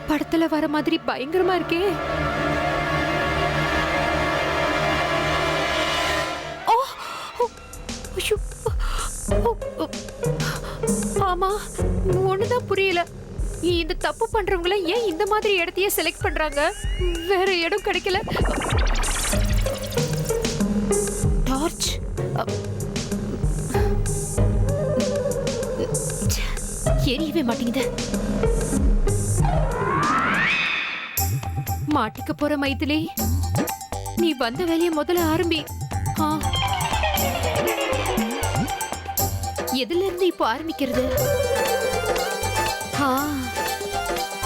படத்துல வர மாதிரி பயங்கரமா இருக்கே. ஓ ஐயோ! ஆமா, ஒண்ணுதான் புரியல. இந்த தப்பு பண்றவங்கள ஏன் இந்த மாதிரி இடத்தையே செலக்ட் பண்றாங்க? வேற இடம் கிடைக்கல. டார்ச் எரியவே மாட்டேங்குது. மாட்டிக்க போற மைதிலி, நீ வந்த வேலையை முதல்ல ஆரம்பி. எதுல இருந்து இப்போ ஆரம்பிக்கிறது?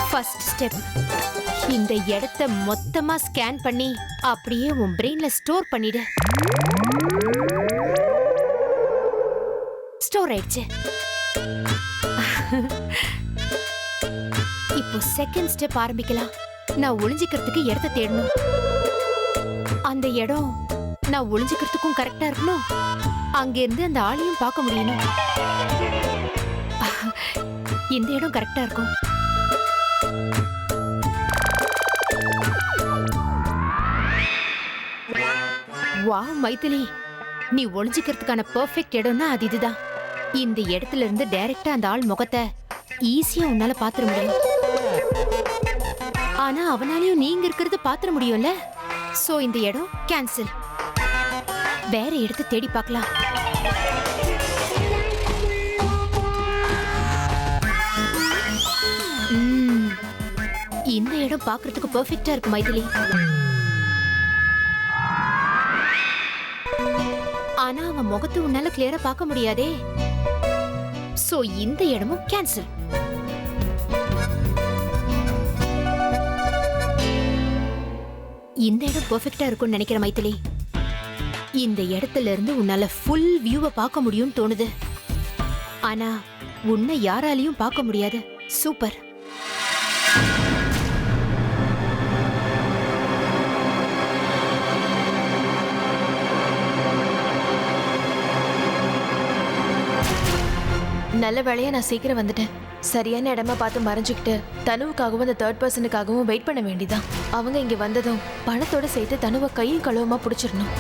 ஃபர்ஸ்ட் ஸ்டெப், இந்த இடத்தை மொத்தமா ஸ்கேன் பண்ணி அப்படியே உன் பிரெயின்ல ஸ்டோர் பண்ணிடு. ஸ்டோர் ஆயிடுச்சு. இப்போ செகண்ட் ஸ்டெப் ஆரம்பிக்கலாம். நான் ஒளிஞ்சிக்கிறதுக்கு இடத்தை தேடணும். அந்த இடம் நான் ஒளிஞ்சிக்கிறதுக்கும் கரெக்டா இருக்கணும். அங்க இருந்து அந்த ஆளையும் பார்க்க முடியணும். இந்த இடம் கரெக்டா இருக்கும். வாவ் மைதிலி, நீ ஒளிஞ்சிக்கிறதுக்கான பெர்ஃபெக்ட் இடம்னா அது இதுதான். இந்த இடத்துல இருந்து டைரக்டா அந்த ஆள் முகத்தை ஈஸியா உன்னால பாத்துற முடியும். ஆனா அவனாலையும் நீங்க இருக்கிறது பாத்துற முடியும்ல. சோ இந்த இடம் கேன்சல். வேற இடத்தை தேடி பார்க்கலாம். இந்த இடம் பாக்குறதுக்கு பெர்ஃபெக்ட்டா இருக்கு மைதிலி. ஆனா அவன் முகத்தை உன்னால கிளியரா பார்க்க முடியாதே. சோ இந்த இடமும் கேன்சல். இந்த இடம் பெர்ஃபெக்ட்டா இருக்கும்னு நினைக்கிற மைதிலி. இந்த இடத்துல இருந்து உன்னால ஃபுல் வியூவை பார்க்க முடியும்னு தோணுது. ஆனா உன்னை யாராலையும் பார்க்க முடியாது. சூப்பர். நல்ல வேலையா நான் சீக்கிரம் வந்துட்டேன். சரியான இடமா பார்த்து மறைஞ்சுக்கிட்டு தனுவுக்காகவும் அந்த தேர்ட் பர்சனுக்காகவும் வெயிட் பண்ண வேண்டியதான். அவங்க இங்க வந்ததும் பணத்தோட சேர்த்து தனுவை கையும் களவுமா பிடிச்சிடணும்.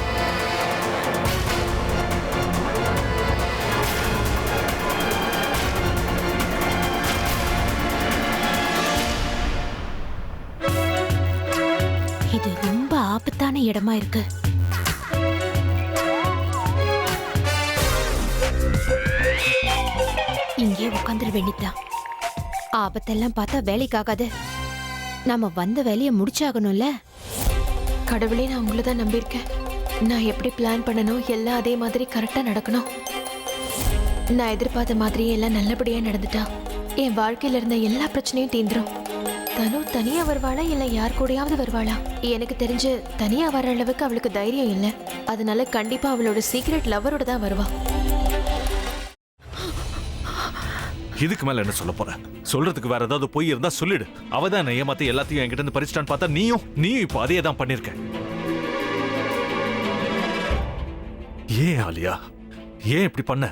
இது ரொம்ப ஆபத்தான இடமா இருக்கு. இங்கே உட்காந்துட வேண்டியதுதான். ஆபத்தெல்லாம் பார்த்தா வேலைக்காகாது. நாம வந்த வேலையை முடிச்சாகணும்ல. கடவுளே, நான் உங்களை தான் நம்பியிருக்கேன். நான் எப்படி பிளான் பண்ணணும் எல்லாம் அதே மாதிரி கரெக்டா நடக்கணும். நான் எதிர்பார்த்த மாதிரியே எல்லாம் நல்லபடியா நடந்துட்டா என் வாழ்க்கையில இருந்த எல்லா பிரச்சனையும் தீந்துரும். தனு தனியா வருவாளா இல்ல யார் கூடயாவது வருவாளா? எனக்கு தெரிஞ்சு தனியா வர அளவுக்கு அவளுக்கு தைரியம் இல்லை. அதனால கண்டிப்பா அவளோட சீக்ரெட் லவரோட தான் வருவா. இதுக்கு மேல என்ன சொல்ல போற? சொல்றதுக்கு வேற ஏதாவது போய் இருந்தா சொல்லிடு. அவதான் ஏமாத்தி எல்லாத்தையும் என்கிட்ட இருந்து பறிச்சிட்டான்னு பார்த்தா நீயும் இப்ப அதே தான் பண்ணிருக்க. ஏன் ஆலியா, ஏன் இப்படி பண்ண?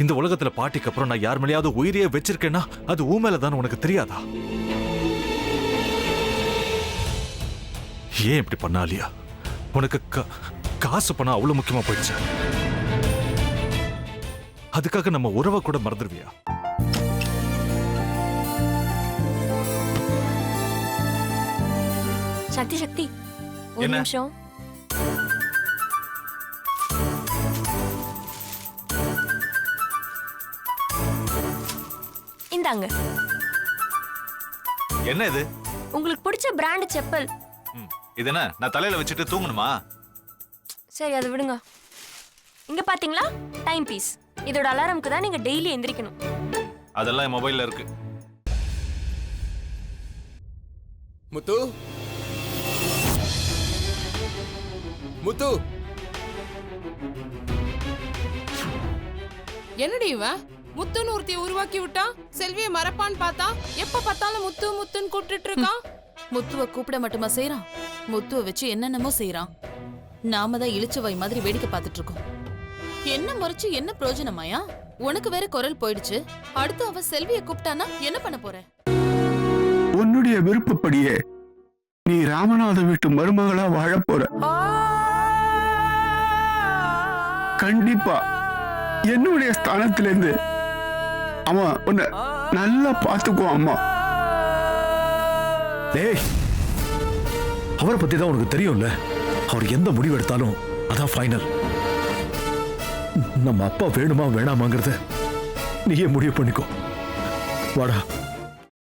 இந்த உலகத்துல பாட்டிக்கு அப்புறம் நான் யார் மேலேயாவது உயிரையே வச்சிருக்கேன்னா அது ஊ மேலதான். உனக்கு தெரியாதா? ஏன் இப்படி பண்ண ஆலியா? உனக்கு காசு பணம் அவ்வளவு முக்கியமா போயிடுச்சு. அதுக்காக நம்ம உறவை கூட மறந்துடுவியா? சக்தி சக்தி, ஒரு நிமிஷம். இந்தாங்க. என்ன இது? உங்களுக்கு பிடிச்ச பிராண்ட் செப்பல். இது என்ன, நான் தலையில வச்சுட்டு தூங்கணுமா? சரி, அதை விடுங்க. இங்க பாத்தீங்களா, டைம் பீஸ். இதோட அலாரம்க்கு தான் நீங்க டெய்லி எந்திரிக்கணும். அதெல்லாம் என் மொபைல்ல இருக்கு. முத்து, முத்து, என்னடி இவன் முத்துன்னு ஒருத்தைய உருவாக்கி விட்டான். செல்வியை மறப்பான்னு பார்த்தா எப்ப பார்த்தாலும் முத்து முத்துன்னு கூப்பிட்டு இருக்கான். முத்துவ கூப்பிட மட்டுமா செய்யறான்? முத்துவ வச்சு என்னென்னமோ செய்யறான். நாம தான் இளிச்சவாய் மாதிரி வேடிக்கை பார்த்துட்டு இருக்கோம். என்ன முறைச்சு என்ன பிரயோஜனமாயா? உனக்கு வேற குரல் போயிடுச்சு. அடுத்து அவ செல்வியை கூப்பிட்டானா என்ன பண்ண போற? உன்னுடைய விருப்பப்படியே நீ ராமநாத வீட்டு மருமகளா வாழப் போற. கண்டிப்பா என்னுடைய ஸ்தானத்திலிருந்து அவன் உன்னை நல்லா பார்த்துக்குவான் அம்மா. டேய், அவரை பத்தி தான் உனக்கு தெரியும்ல. அவர் எந்த முடிவு எடுத்தாலும் அதான் ஃபைனல். நம்ம அப்பா வேணுமா வேணாமாங்கிறத நீயே முடிவு பண்ணிக்கோ. வாடா.